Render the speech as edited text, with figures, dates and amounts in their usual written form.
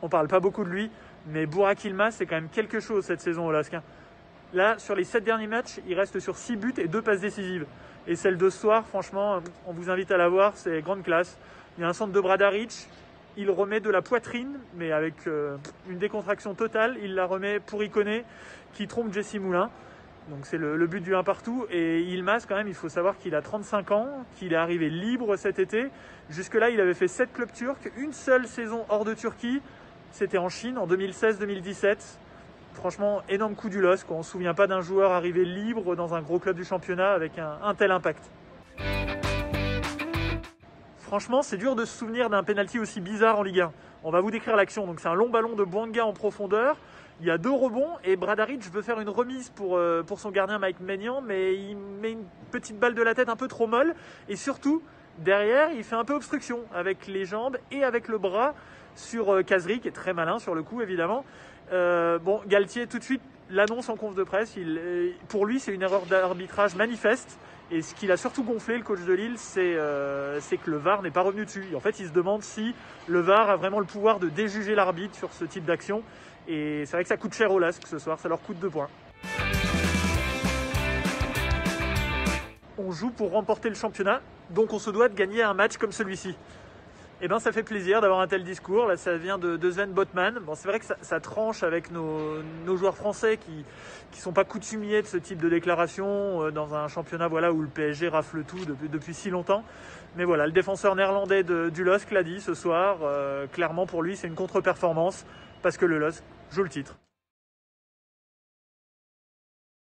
On parle pas beaucoup de lui, mais Burak Yılmaz, c'est quand même quelque chose cette saison au LOSC. Là, sur les 7 derniers matchs, il reste sur 6 buts et 2 passes décisives. Et celle de ce soir, franchement, on vous invite à la voir, c'est grande classe. Il y a un centre de Bradarić, il remet de la poitrine, mais avec une décontraction totale. Il la remet pour Ikoné, qui trompe Jesse Moulin. Donc c'est le but du 1 partout. Et Yılmaz, quand même, il faut savoir qu'il a 35 ans, qu'il est arrivé libre cet été. Jusque-là, il avait fait 7 clubs turcs, une seule saison hors de Turquie. C'était en Chine, en 2016-2017. Franchement, énorme coup du LOSC. On ne se souvient pas d'un joueur arrivé libre dans un gros club du championnat avec un tel impact. Franchement, c'est dur de se souvenir d'un penalty aussi bizarre en Ligue 1. On va vous décrire l'action. Donc c'est un long ballon de Bouanga en profondeur. Il y a 2 rebonds et Bradarić veut faire une remise pour son gardien Mike Maignan, mais il met une petite balle de la tête un peu trop molle. Et surtout, derrière, il fait un peu obstruction avec les jambes et avec le bras sur Khazri, qui est très malin sur le coup, évidemment. Bon, Galtier, tout de suite, l'annonce en conf de presse. Pour lui, c'est une erreur d'arbitrage manifeste. Et ce qu'il a surtout gonflé, le coach de Lille, c'est que le VAR n'est pas revenu dessus. Et en fait, il se demande si le VAR a vraiment le pouvoir de déjuger l'arbitre sur ce type d'action. Et c'est vrai que ça coûte cher au LOSC ce soir, ça leur coûte 2 points. On joue pour remporter le championnat, donc on se doit de gagner un match comme celui-ci. Eh bien, ça fait plaisir d'avoir un tel discours. Là, ça vient de Sven Botman. Bon, c'est vrai que ça tranche avec nos joueurs français qui sont pas coutumiers de ce type de déclaration dans un championnat où le PSG rafle tout depuis si longtemps. Mais voilà, le défenseur néerlandais du LOSC l'a dit ce soir. Clairement, pour lui, c'est une contre-performance parce que le LOSC joue le titre.